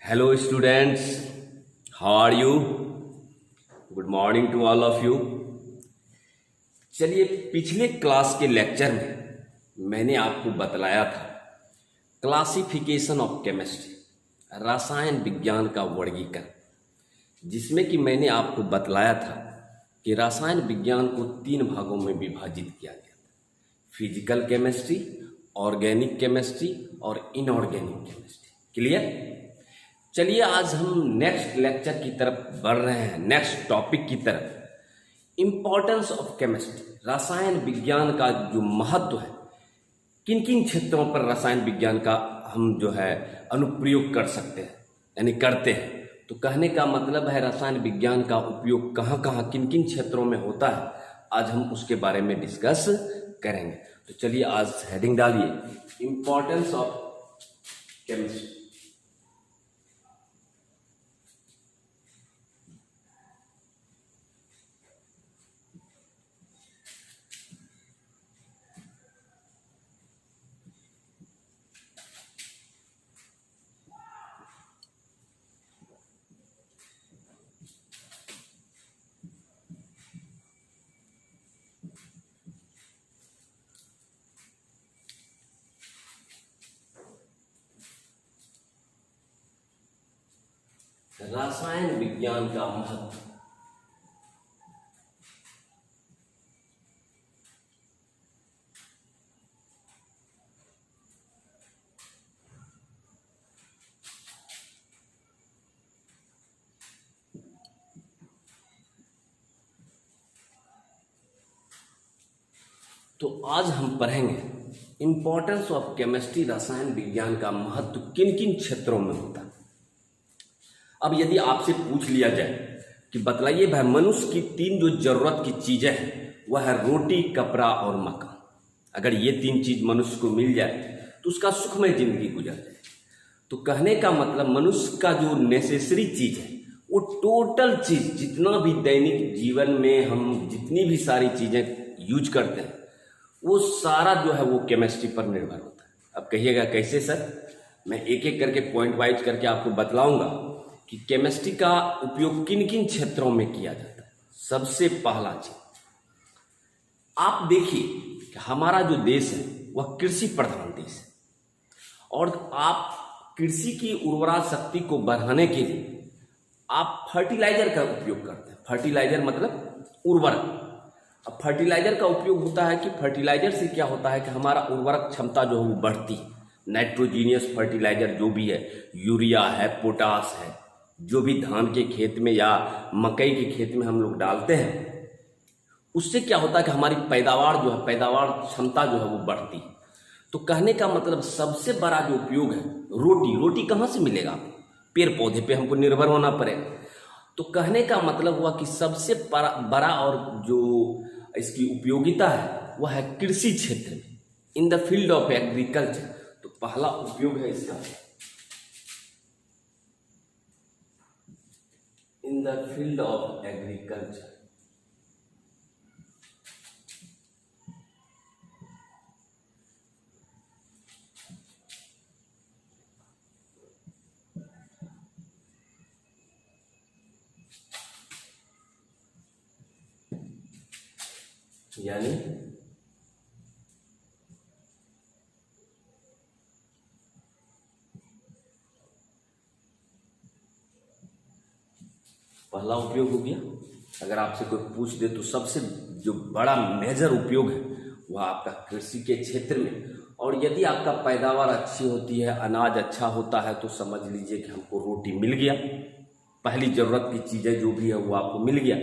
Hello students, how are you? Good morning to all of you. चलिए पिछले class के lecture में मैंने आपको बतलाया था क्लासिफिकेशन ऑफ केमिस्ट्री, रसायन विज्ञान का वर्गीकरण, जिसमें कि मैंने आपको बतलाया था कि रसायन विज्ञान को 3 भागों में विभाजित किया गया था। फिजिकल केमिस्ट्री, ऑर्गेनिक केमिस्ट्री और इनऑर्गेनिक केमिस्ट्री। क्लियर? चलिए आज हम नेक्स्ट लेक्चर की तरफ बढ़ रहे हैं, नेक्स्ट टॉपिक की तरफ। इम्पोर्टेंस ऑफ केमिस्ट्री, रसायन विज्ञान का जो महत्व है, किन किन क्षेत्रों पर रसायन विज्ञान का हम जो है अनुप्रयोग कर सकते हैं, यानी करते हैं। तो कहने का मतलब है रसायन विज्ञान का उपयोग कहाँ कहाँ किन किन क्षेत्रों में होता है, आज हम उसके बारे में डिस्कस करेंगे। तो चलिए आज हेडिंग डालिए, इम्पोर्टेंस ऑफ केमिस्ट्री। रसायन विज्ञान का महत्व। तो आज हम पढ़ेंगे इंपॉर्टेंस ऑफ केमिस्ट्री, रसायन विज्ञान का महत्व किन किन क्षेत्रों में होता है। अब यदि आपसे पूछ लिया जाए कि बतलाइए भाई मनुष्य की 3 जो जरूरत की चीजें हैं वह है रोटी, कपड़ा और मकान। अगर ये 3 चीज मनुष्य को मिल जाए तो उसका सुखमय जिंदगी गुजर जाए। तो कहने का मतलब मनुष्य का जो नेसेसरी चीज है, वो टोटल चीज, जितना भी दैनिक जीवन में हम जितनी भी सारी चीजें यूज करते हैं, वो सारा जो है वो केमिस्ट्री पर निर्भर होता है। अब कहिएगा कैसे सर? मैं एक एक करके पॉइंट वाइज करके आपको बतलाऊंगा कि केमिस्ट्री का उपयोग किन किन क्षेत्रों में किया जाता है। सबसे पहला चीज, आप देखिए कि हमारा जो देश है वह कृषि प्रधान देश है, और आप कृषि की उर्वरा शक्ति को बढ़ाने के लिए आप फर्टिलाइजर का उपयोग करते हैं। फर्टिलाइजर मतलब उर्वरक। अब फर्टिलाइजर का उपयोग होता है कि फर्टिलाइजर से क्या होता है कि हमारा उर्वरक क्षमता जो है वो बढ़ती है। नाइट्रोजीनियस फर्टिलाइजर जो भी है, यूरिया है, पोटास है, जो भी धान के खेत में या मकई के खेत में हम लोग डालते हैं, उससे क्या होता है कि हमारी पैदावार जो है, पैदावार क्षमता जो है वो बढ़ती है। तो कहने का मतलब सबसे बड़ा जो उपयोग है रोटी कहाँ से मिलेगा? पेड़ पौधे पे हमको निर्भर होना पड़ेगा। तो कहने का मतलब हुआ कि सबसे बड़ा और जो इसकी उपयोगिता है वह है कृषि क्षेत्र में, in the field of agriculture. तो पहला उपयोग है इसका in the field of agriculture. यानी पहला उपयोग हो गया। अगर आपसे कोई पूछ दे तो सबसे जो बड़ा मेजर उपयोग है वह आपका कृषि के क्षेत्र में। और यदि आपका पैदावार अच्छी होती है, अनाज अच्छा होता है, तो समझ लीजिए कि हमको रोटी मिल गया। पहली जरूरत की चीजें जो भी है वो आपको मिल गया।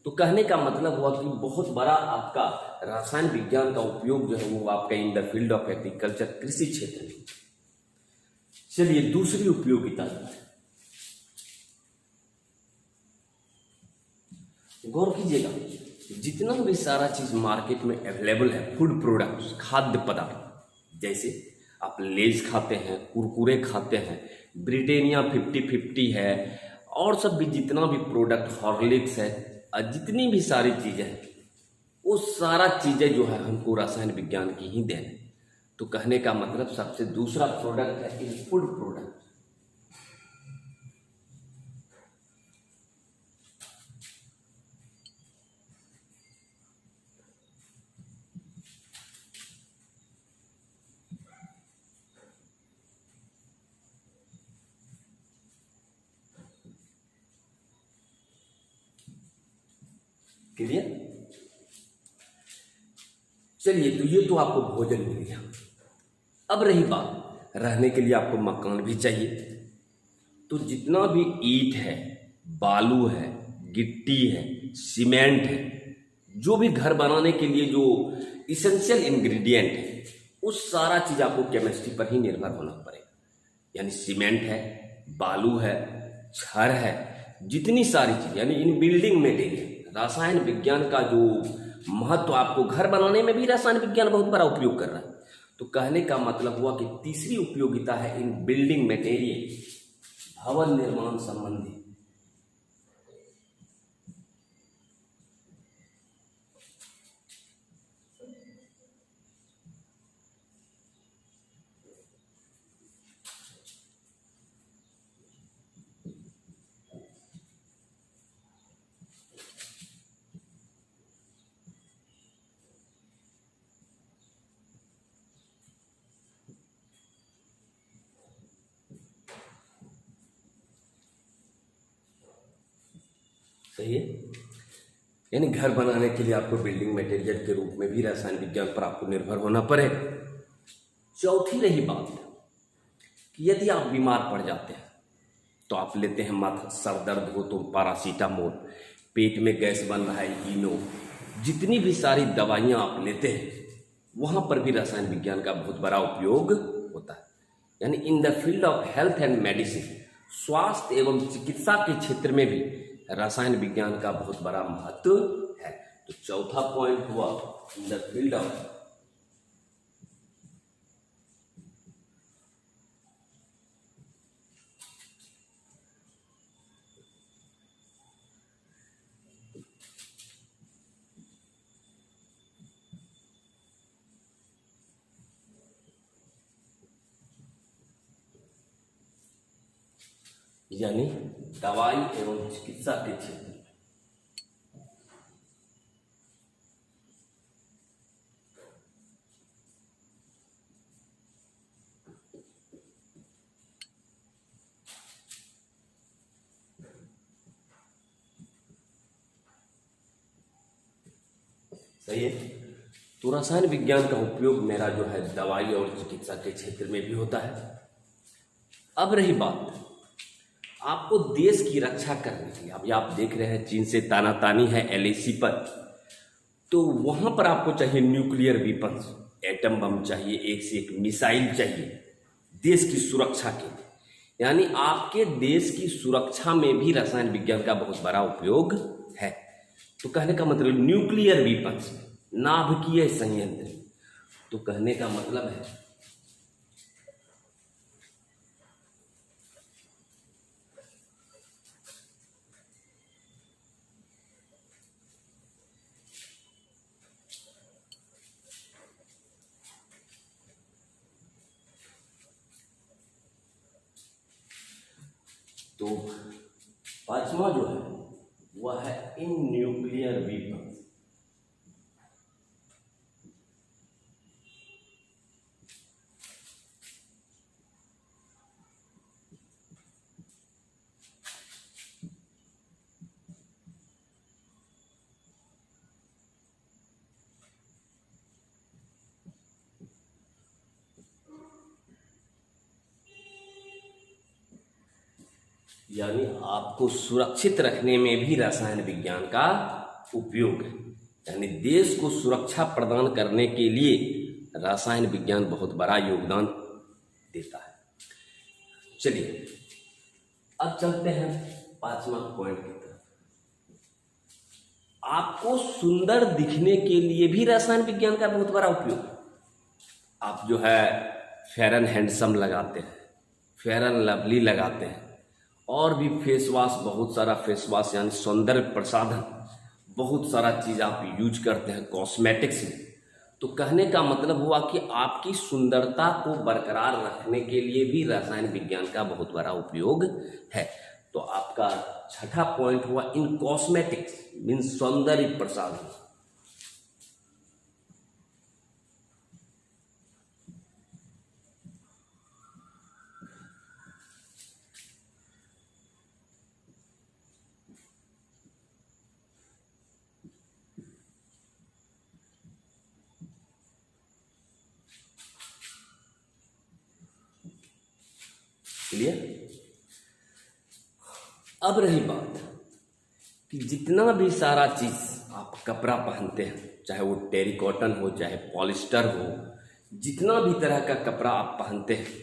तो कहने का मतलब हुआ कि बहुत बड़ा आपका रसायन विज्ञान का उपयोग जो है वो आपका in the field of agriculture, कृषि क्षेत्र में। चलिए दूसरी उपयोगिता जो है, गौर कीजिएगा, जितना भी सारा चीज मार्केट में अवेलेबल है, फूड प्रोडक्ट्स, खाद्य पदार्थ, जैसे आप लेज खाते हैं, कुरकुरे खाते हैं, ब्रिटानिया 50-50 है, और सब भी जितना भी प्रोडक्ट, हॉर्लिक्स है, जितनी भी सारी चीजें हैं, वो सारा चीजें जो है हमको रसायन विज्ञान की ही देन। तो कहने का मतलब सबसे दूसरा प्रोडक्ट है फूड प्रोडक्ट। क्लियर? चलिए, तो ये तो आपको भोजन मिल गया। अब रही बात, रहने के लिए आपको मकान भी चाहिए। तो जितना भी ईंट है, बालू है, गिट्टी है, सीमेंट है, जो भी घर बनाने के लिए जो इसेंशियल इंग्रेडिएंट है, उस सारा चीज आपको केमिस्ट्री पर ही निर्भर होना पड़ेगा। यानी सीमेंट है, बालू है, छड़ है, जितनी सारी चीज, यानी इन बिल्डिंग मटेरियल, रसायन विज्ञान का जो महत्व, आपको घर बनाने में भी रसायन विज्ञान बहुत बड़ा उपयोग कर रहा है। तो कहने का मतलब हुआ कि तीसरी उपयोगिता है इन बिल्डिंग मटेरियल, भवन निर्माण संबंधी। सही है? यानी घर बनाने के लिए आपको बिल्डिंग मटेरियल के रूप में भी रसायन विज्ञान पर आपको निर्भर होना पड़ेगा। चौथी रही बात कि यदि आप बीमार पड़ जाते हैं तो आप लेते हैं माथा, सर दर्द हो तो पैरासीटामोल, पेट में गैस बन रहा है इनो, जितनी भी सारी दवाइयाँ आप लेते हैं वहाँ पर भी रसायन विज्ञान का बहुत बड़ा उपयोग होता है। यानी in the field of health and medicine, स्वास्थ्य एवं चिकित्सा के क्षेत्र में भी रसायन विज्ञान का बहुत बड़ा महत्व है। तो चौथा पॉइंट हुआ इन द फील्ड ऑफ यानी दवाई एवं चिकित्सा के क्षेत्र में। सही है? तो रसायन विज्ञान का उपयोग मेरा जो है दवाई और चिकित्सा के क्षेत्र में भी होता है। अब रही बात आपको देश की रक्षा करने की, अभी आप देख रहे हैं चीन से तानातानी है एलएसी पर, तो वहां पर आपको चाहिए न्यूक्लियर वेपन्स, एटम बम चाहिए, एक से एक मिसाइल चाहिए देश की सुरक्षा के लिए। यानी आपके देश की सुरक्षा में भी रसायन विज्ञान का बहुत बड़ा उपयोग है। तो कहने का मतलब न्यूक्लियर वेपन्स, नाभिकीय संयंत्र, तो कहने का मतलब है तो पांचवा जो है वह है इन न्यूक्लियर वेपन्स। यानी आपको सुरक्षित रखने में भी रसायन विज्ञान का उपयोग है। यानी देश को सुरक्षा प्रदान करने के लिए रसायन विज्ञान बहुत बड़ा योगदान देता है। चलिए अब चलते हैं पांचवा पॉइंट की तरफ। आपको सुंदर दिखने के लिए भी रसायन विज्ञान का बहुत बड़ा उपयोग है। आप जो है फेयर एंड हैंडसम लगाते हैं, फेयर एंड लवली लगाते हैं, और भी फेस वॉश, बहुत सारा फेस वॉश यानी सौंदर्य प्रसाधन, बहुत सारा चीज़ आप यूज करते हैं कॉस्मेटिक्स में। तो कहने का मतलब हुआ कि आपकी सुंदरता को बरकरार रखने के लिए भी रसायन विज्ञान का बहुत बड़ा उपयोग है। तो आपका छठा पॉइंट हुआ इन कॉस्मेटिक्स मीन्स सौंदर्य प्रसाधन। क्लियर। अब रही बात कि जितना भी सारा चीज आप कपड़ा पहनते हैं, चाहे वो टेरिकॉटन हो चाहे पॉलिस्टर हो, जितना भी तरह का कपड़ा आप पहनते हैं,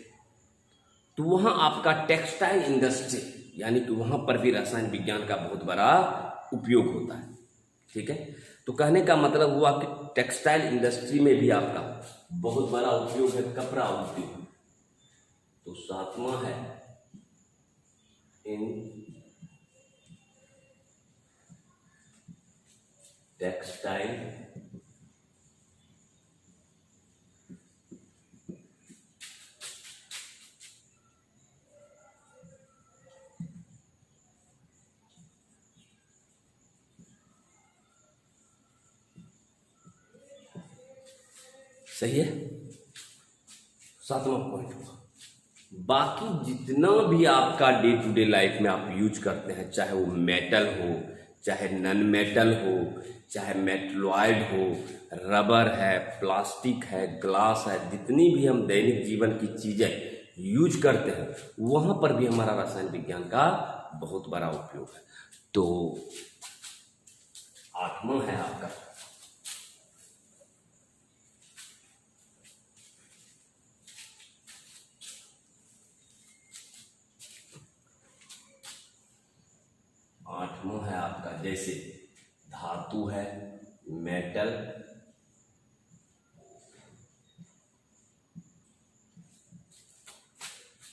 तो वहाँ आपका टेक्सटाइल इंडस्ट्री यानी कि वहाँ पर भी रसायन विज्ञान का बहुत बड़ा उपयोग होता है। ठीक है, तो कहने का मतलब हुआ कि टेक्सटाइल इंडस्ट्री में भी आपका बहुत बड़ा उपयोग है, कपड़ा उद्योग। तो सातवां है इन टेक्सटाइल सही है, सातवां पॉइंट हुआ। बाकी जितना भी आपका डे टू डे लाइफ में आप यूज करते हैं, चाहे वो मेटल हो चाहे नॉन मेटल हो, चाहे मेटलॉयड हो, रबर है, प्लास्टिक है, ग्लास है, जितनी भी हम दैनिक जीवन की चीजें यूज करते हैं, वहां पर भी हमारा रसायन विज्ञान का बहुत बड़ा उपयोग है। तो आठवां है आपका जैसे धातु है, मेटल,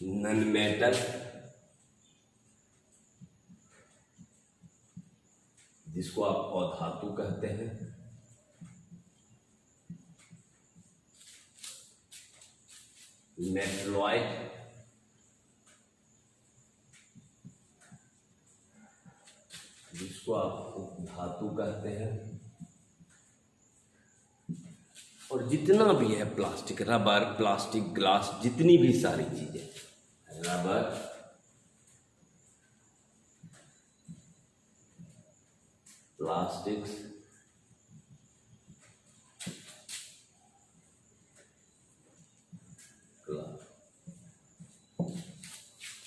नॉन मेटल, जिसको आप अधातु कहते हैं, मेटलॉयड, जिसको आप उपधातु कहते हैं, और जितना भी है प्लास्टिक, रबर, प्लास्टिक, ग्लास, जितनी भी सारी चीजें, रबर, प्लास्टिक्स,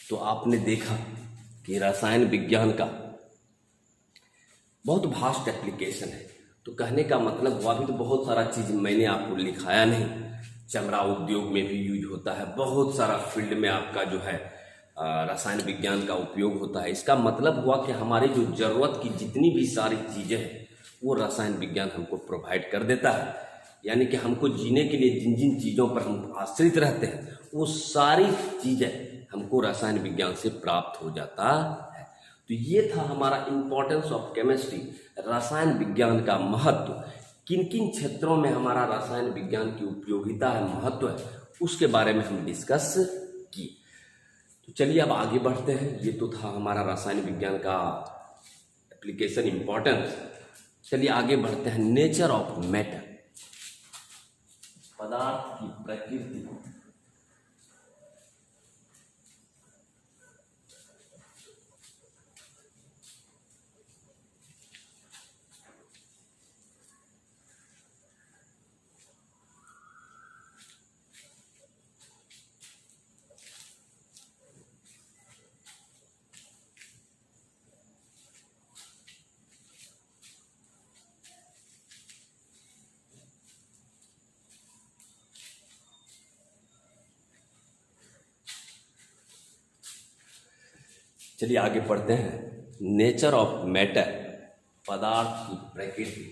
तो आपने देखा कि रसायन विज्ञान का बहुत वास्ट एप्लीकेशन है। तो कहने का मतलब हुआ भी तो बहुत सारा चीज मैंने आपको लिखाया नहीं, चमड़ा उद्योग में भी यूज होता है, बहुत सारा फील्ड में आपका जो है रसायन विज्ञान का उपयोग होता है। इसका मतलब हुआ कि हमारी जो जरूरत की जितनी भी सारी चीजें हैं वो रसायन विज्ञान हमको प्रोवाइड कर देता है। यानी कि हमको जीने के लिए जिन जिन चीजों पर हम आश्रित रहते हैं वो सारी चीजें हमको रसायन विज्ञान से प्राप्त हो जाता है। तो ये था हमारा इम्पोर्टेंस ऑफ केमिस्ट्री, रसायन विज्ञान का महत्व, किन किन क्षेत्रों में हमारा रसायन विज्ञान की उपयोगिता है, महत्व है, उसके बारे में हम डिस्कस किए। तो चलिए अब आगे बढ़ते हैं। ये तो था हमारा रसायन विज्ञान का एप्लीकेशन, इम्पोर्टेंस। चलिए आगे बढ़ते हैं। नेचर ऑफ मैटर, पदार्थ की प्रकृति। चलिए आगे पढ़ते हैं। नेचर ऑफ मैटर, पदार्थ की प्रकृति।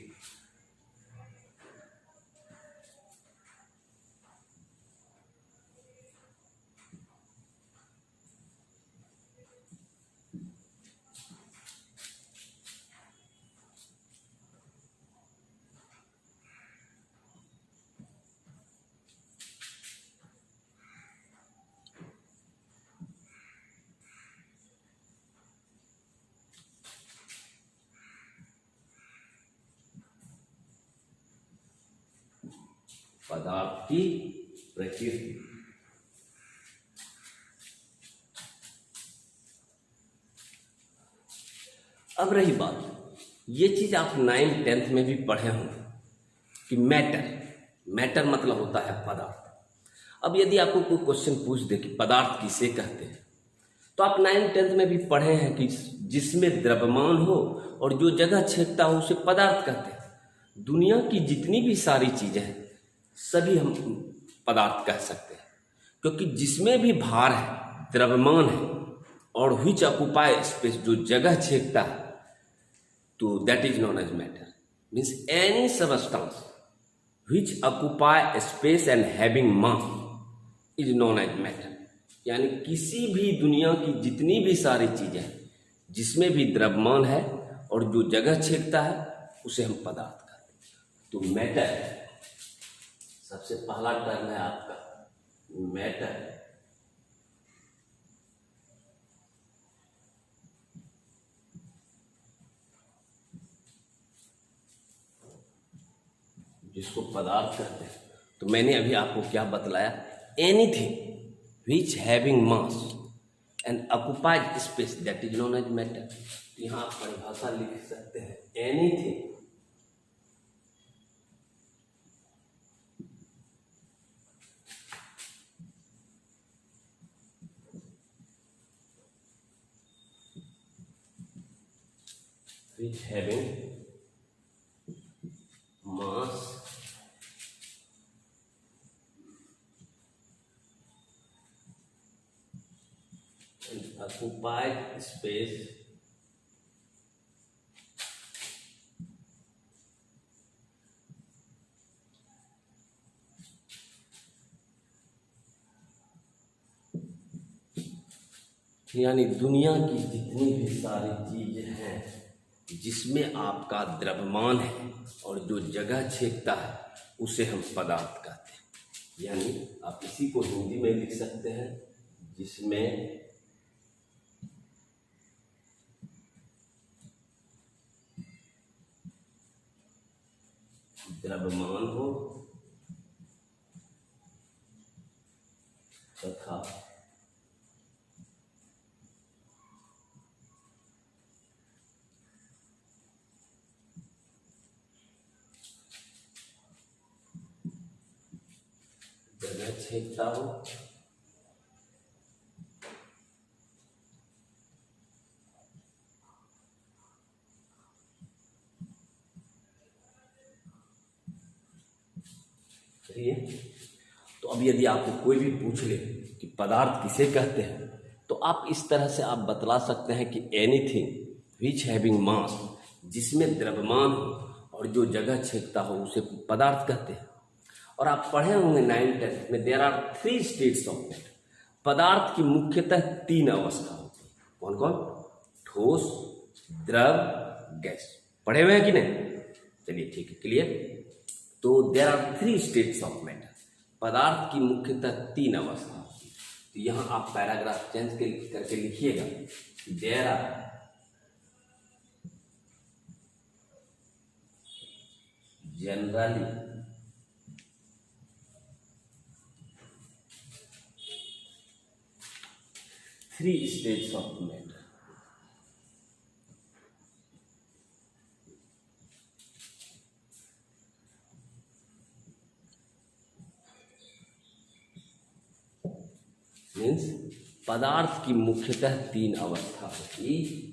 पदार्थ की प्रकृति। अब रही बात, ये चीज आप 9th 10th में भी पढ़े होंगे कि मैटर मतलब होता है पदार्थ। अब यदि आपको कोई क्वेश्चन पूछ दे कि पदार्थ किसे कहते हैं, तो आप 9th-10th में भी पढ़े हैं कि जिसमें द्रव्यमान हो और जो जगह छेदता हो उसे पदार्थ कहते हैं। दुनिया की जितनी भी सारी चीजें हैं सभी हम पदार्थ कह सकते हैं, क्योंकि जिसमें भी भार है, द्रव्यमान है और व्हिच ऑक्युपाई स्पेस, जो जगह छेदता है, तो that is known as matter. Means any substance which occupy space and having mass is known as matter. यानी किसी भी दुनिया की जितनी भी सारी चीजें हैं जिसमें भी द्रव्यमान है और जो जगह छेदता है उसे हम पदार्थ कहते हैं। तो मैटर सबसे पहला टर्म है आपका मैटर। जिसको पदार्थ कहते हैं। तो मैंने अभी आपको क्या बतलाया, anything which having mass and occupied space that is known as matter. यहाँ आप परिभाषा लिख सकते हैं, anything which having mass and occupied space यानी दुनिया की जितनी भी सारी चीजें हैं जिसमें आपका द्रव्यमान है और जो जगह छेदता है उसे हम पदार्थ कहते हैं। यानी आप इसी को हिंदी में लिख सकते हैं, जिसमें द्रव्यमान हो तथा जगह छेदता हो है। तो अब यदि आपको कोई भी पूछ ले कि पदार्थ किसे कहते हैं, तो आप इस तरह से आप बतला सकते हैं कि एनीथिंग व्हिच हैविंग मास, जिसमें द्रव्यमान हो और जो जगह छेदता हो उसे पदार्थ कहते हैं। और आप पढ़े होंगे 9th-10th में, there are 3 states of matter. पदार्थ की मुख्यतः 3 अवस्था होती है। कौन कौन? ठोस, द्रव, गैस। पढ़े हुए हैं कि नहीं? चलिए ठीक है, क्लियर। तो there are 3 states of matter. पदार्थ की मुख्यतः 3 अवस्था होती है। तो यहाँ आप पैराग्राफ चेंज करके लिखिएगा, there are generally 3 states of matter. मीन्स पदार्थ की मुख्यतः 3 अवस्था होती है।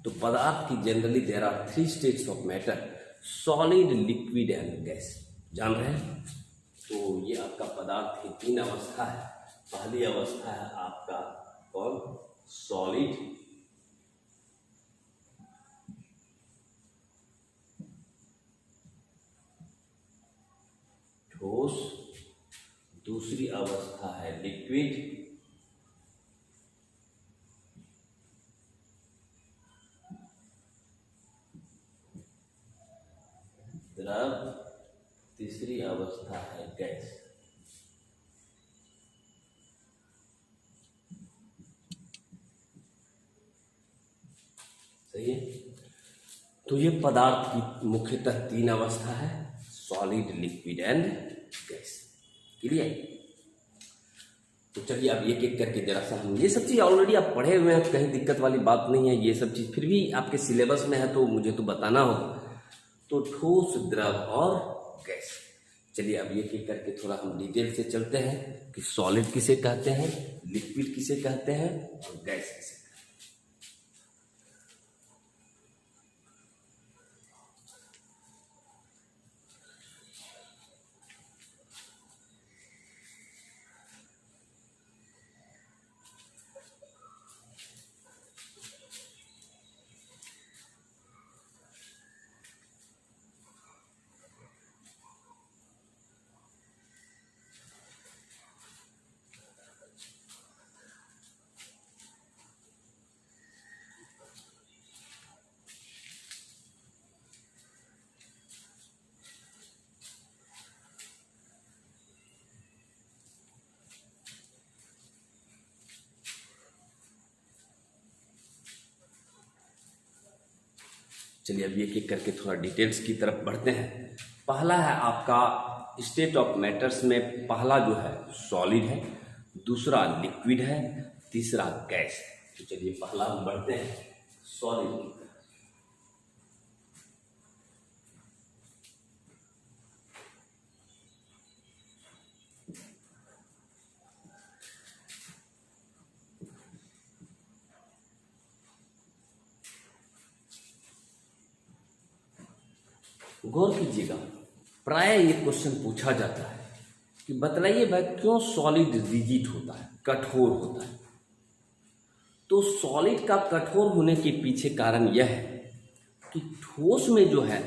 तो पदार्थ की generally there are 3 states of matter, solid, liquid and gas. जान रहे हैं? तो ये आपका पदार्थ की 3 अवस्था है। पहली अवस्था है आपका कौन? सॉलिड, ठोस। दूसरी अवस्था है लिक्विड, द्रव। तीसरी अवस्था है गैस। सही है। तो ये पदार्थ की मुख्यतः तीन अवस्था है, solid, liquid and gas. Clear? तो चलिए अब एक एक करके जरा सा हम ये सब चीज़ ऑलरेडी आप पढ़े हुए हैं, कहीं दिक्कत वाली बात नहीं है। ये सब चीज़ फिर भी आपके सिलेबस में है तो मुझे तो बताना होगा। तो ठोस, द्रव और गैस। चलिए अब एक एक करके थोड़ा हम डिटेल से चलते हैं कि सॉलिड किसे कहते हैं, लिक्विड किसे कहते हैं और गैस किसे। चलिए अब एक एक करके थोड़ा डिटेल्स की तरफ बढ़ते हैं। पहला है आपका स्टेट ऑफ मैटर्स में, पहला जो है सॉलिड है, दूसरा लिक्विड है, तीसरा गैस है। तो चलिए पहला हम बढ़ते हैं सॉलिड की तरफ। गौर कीजिएगा, प्राय ये क्वेश्चन पूछा जाता है कि बतलाइए भाई क्यों सॉलिड रिजिड होता है, कठोर होता है। तो सॉलिड का कठोर होने के पीछे कारण यह है कि ठोस में जो है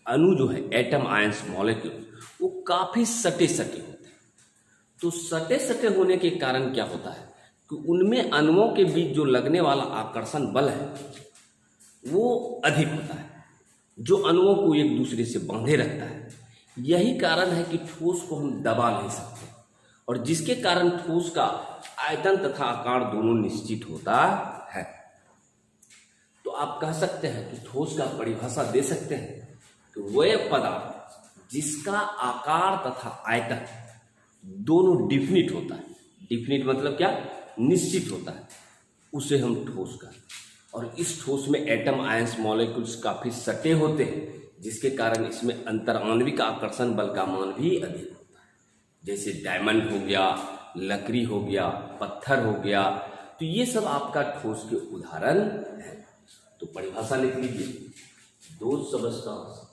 अणु जो है एटम, आयंस, मॉलिक्यूल, वो काफी सटे सटे होते हैं। तो सटे सटे होने के कारण क्या होता है कि उनमें अणुओं के बीच जो लगने वाला आकर्षण बल है वो अधिक होता है, जो अणुओं को एक दूसरे से बांधे रखता है। यही कारण है कि ठोस को हम दबा नहीं सकते और जिसके कारण ठोस का आयतन तथा आकार दोनों निश्चित होता है। तो आप कह सकते हैं कि ठोस का परिभाषा दे सकते हैं कि वह पदार्थ जिसका आकार तथा आयतन दोनों डिफिनिट होता है, डिफिनिट मतलब क्या, निश्चित होता है, उसे हम ठोस कहते हैं। और इस ठोस में एटम, आयंस, मॉलिक्यूल्स काफी सटे होते हैं, जिसके कारण इसमें अंतराण्विक आकर्षण बल का मान भी अधिक होता है। जैसे डायमंड हो गया, लकड़ी हो गया, पत्थर हो गया। तो ये सब आपका ठोस के उदाहरण है। तो परिभाषा लिख लीजिए, दो सबस्टांस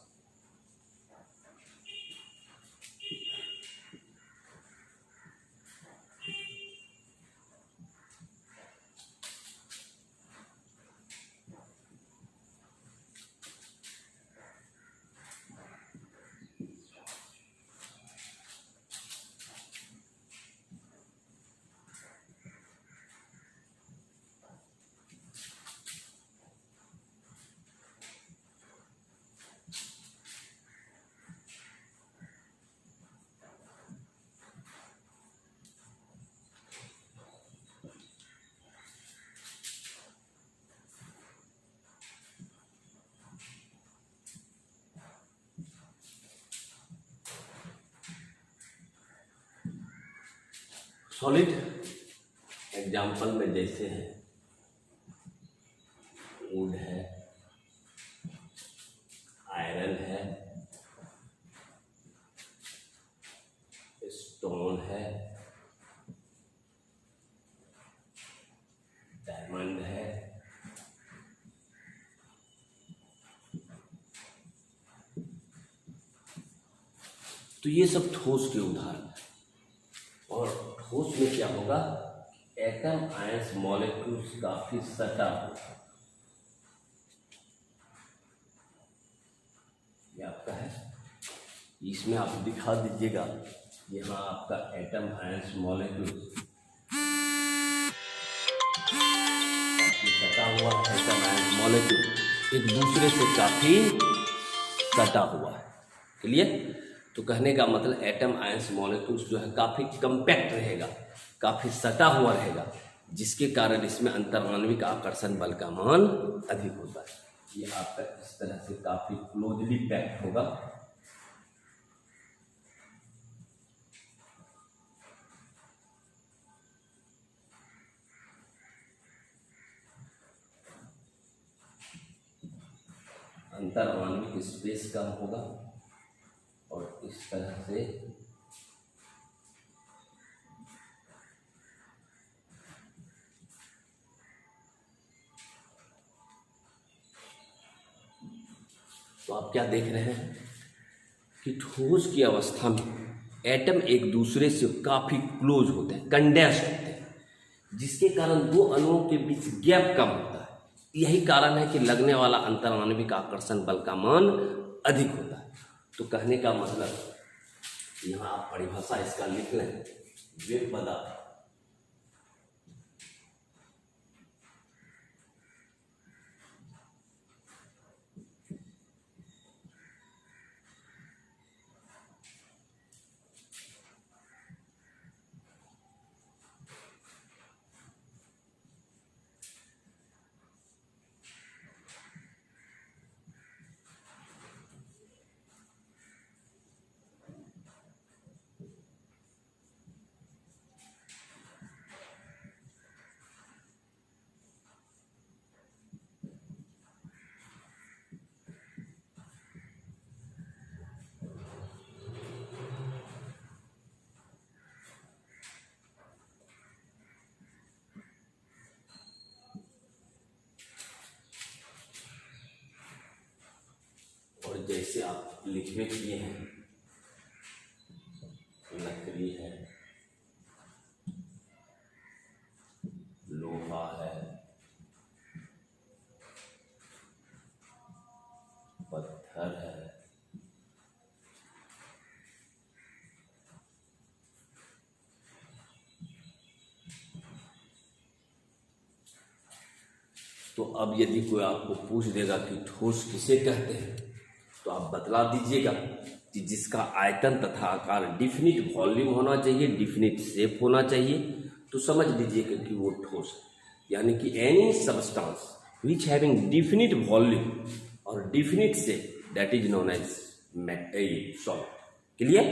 सॉलिड एग्जाम्पल में जैसे है वुड है, आयरन है, स्टोन है, डायमंड है, तो ये सब ठोस के उदाहरण है। और ठोस में क्या होगा, एटम, आयंस, मॉलिक्यूल्स काफी सटा होगा। ये आपका है, इसमें आप दिखा दीजिएगा, यहाँ आपका एटम, आयंस, मॉलिक्यूल्स काफी सटा हुआ है। एटम, आयंस, मॉलिक्यूल एक दूसरे से काफी सटा हुआ है। क्लियर? तो कहने का मतलब एटम, आयंस, मॉलिक्यूल्स जो है काफी कंपैक्ट रहेगा, काफी सटा हुआ रहेगा, जिसके कारण इसमें अंतराण्विक आकर्षण बल का मान अधिक होता है। ये आपका इस तरह से काफी क्लोजली पैक्ड होगा। अंतर आणविक स्पेस कम होगा और इस तरह से तो आप क्या देख रहे हैं कि ठोस की अवस्था में एटम एक दूसरे से काफी क्लोज होते हैं, कंडेंस होते हैं, जिसके कारण दो अणुओं के बीच गैप कम होता है। यही कारण है कि लगने वाला अंतराणविक आकर्षण बल का मान अधिक होता है। तो कहने का मतलब यहाँ आप परिभाषा इसका लिख लें, वेग पदार्थ और जैसे आप लिखने किए हैं, लकड़ी है, लोहा है, पत्थर है, तो अब यदि कोई आपको पूछ देगा कि ठोस किसे कहते हैं, तो आप बतला दीजिएगा कि जिसका आयतन तथा आकार डिफिनिट वॉल्यूम होना चाहिए, डिफिनिट शेप होना चाहिए, तो समझ लीजिएगा कि वो ठोस है। यानी कि any substance which having definite volume और definite shape that is known as solid. Clear?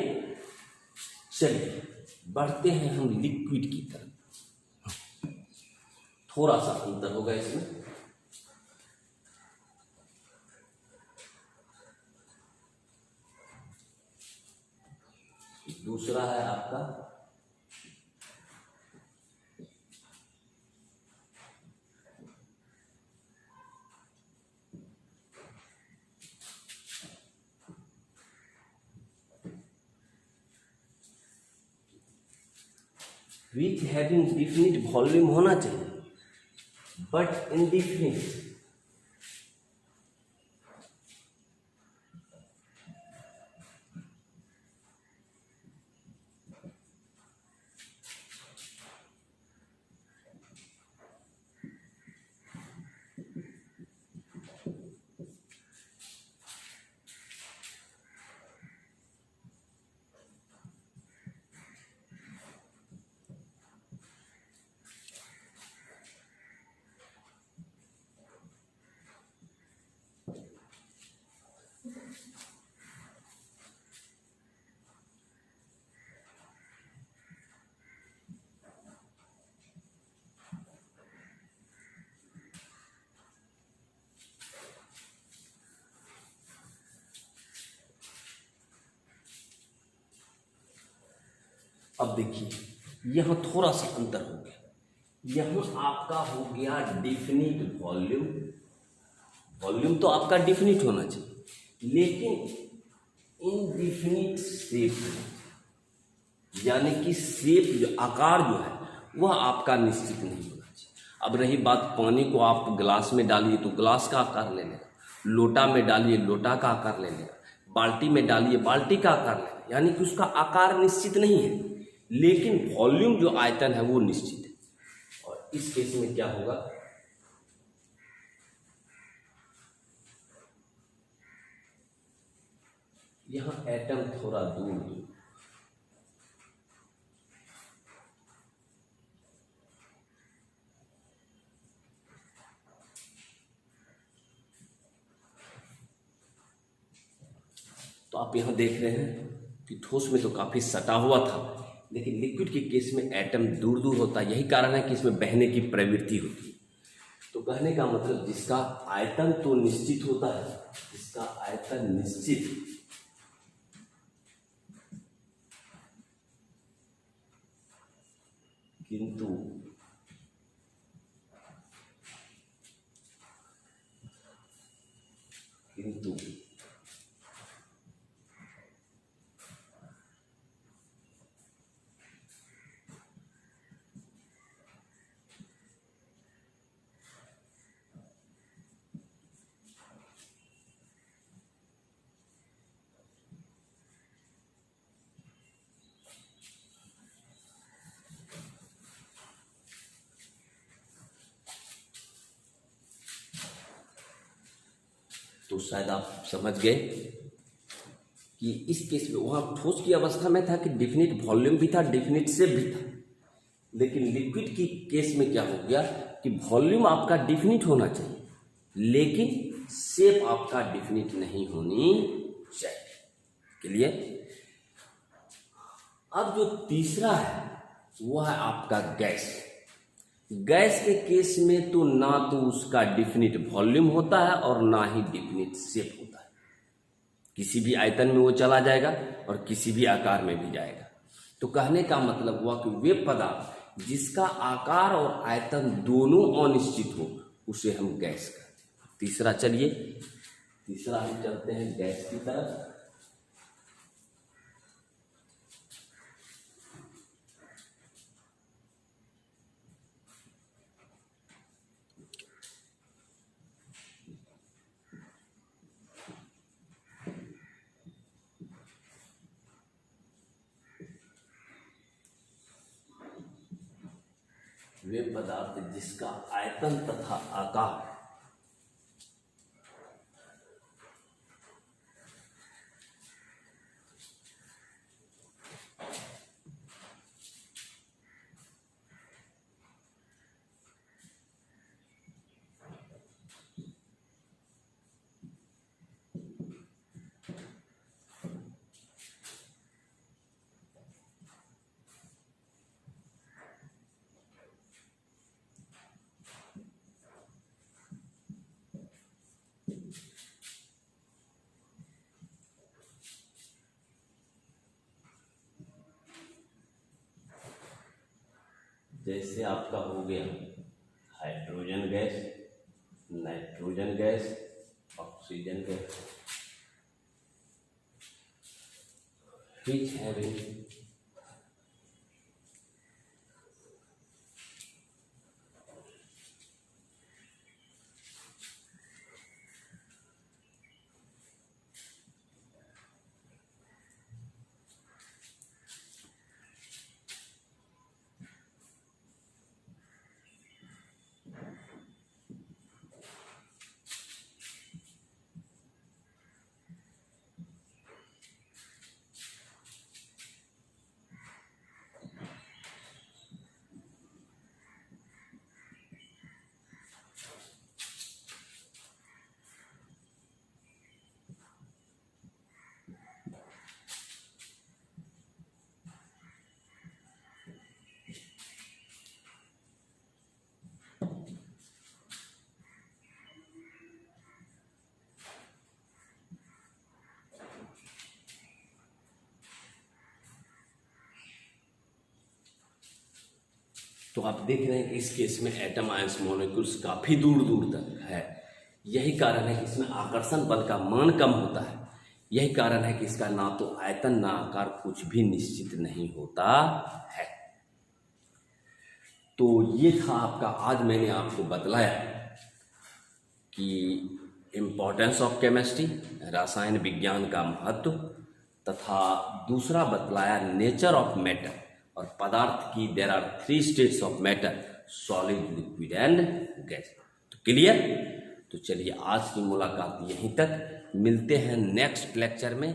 चलिए बढ़ते हैं हम लिक्विड की तरफ। थोड़ा सा अंतर होगा इसमें। दूसरा है आपका विच हैविंग डिफिनिट वॉल्यूम होना चाहिए बट इनडिफिनिट। अब देखिए यहाँ थोड़ा सा अंतर हो गया। यहाँ आपका हो गया डिफिनिट वॉल्यूम। वॉल्यूम तो आपका डिफिनिट होना चाहिए, लेकिन इनडिफिनिट शेप, यानी कि शेप जो आकार जो है वह आपका निश्चित नहीं होना चाहिए। अब रही बात पानी को आप गिलास में डालिए तो गिलास का आकार ले लेगा, लोटा में डालिए लोटा का आकार ले लेगा, बाल्टी में डालिए बाल्टी का आकार ले लेगा, यानी कि उसका आकार निश्चित नहीं है, लेकिन वॉल्यूम जो आयतन है वो निश्चित है। और इस केस में क्या होगा, यहां एटम थोड़ा दूर दूर, आप यहाँ देख रहे हैं कि ठोस में तो काफ़ी सटा हुआ था, लेकिन लिक्विड के केस में एटम दूर दूर होता है। यही कारण है कि इसमें बहने की प्रवृत्ति होती है। तो कहने का मतलब जिसका आयतन तो निश्चित होता है, जिसका आयतन निश्चित, किंतु तो शायद आप समझ गए कि इस केस में वहाँ ठोस की अवस्था में था कि डिफिनिट वॉल्यूम भी था, डिफिनिट शेप भी था, लेकिन लिक्विड की केस में क्या हो गया कि वॉल्यूम आपका डिफिनिट होना चाहिए, लेकिन शेप आपका डिफिनिट नहीं होनी चाहिए। क्लियर? अब जो तीसरा है वो है आपका गैस। गैस के केस में तो ना तो उसका डिफिनिट वॉल्यूम होता है और ना ही डिफिनिट शेप होता है। किसी भी आयतन में वो चला जाएगा और किसी भी आकार में भी जाएगा। तो कहने का मतलब हुआ कि वे पदार्थ जिसका आकार और आयतन दोनों अनिश्चित हो उसे हम गैस कहते हैं। तीसरा, चलिए तीसरा हम चलते हैं गैस की तरफ। वे पदार्थ जिसका आयतन तथा आकार जैसे आपका हो गया hydrogen gas, nitrogen gas, oxygen gas, which having तो आप देख रहे हैं कि इस केस में एटम आयंस मॉलिक्यूल्स काफी दूर दूर तक है। यही कारण है कि इसमें आकर्षण बल का मान कम होता है। यही कारण है कि इसका ना तो आयतन ना आकार कुछ भी निश्चित नहीं होता है। तो ये था आपका, आज मैंने आपको बतलाया कि इम्पोर्टेंस ऑफ केमिस्ट्री, रसायन विज्ञान का महत्व, तथा दूसरा बतलाया नेचर ऑफ मैटर और पदार्थ की there are 3 states of matter, solid, liquid and gas. तो क्लियर? तो चलिए आज की मुलाकात यहीं तक, मिलते हैं नेक्स्ट लेक्चर में।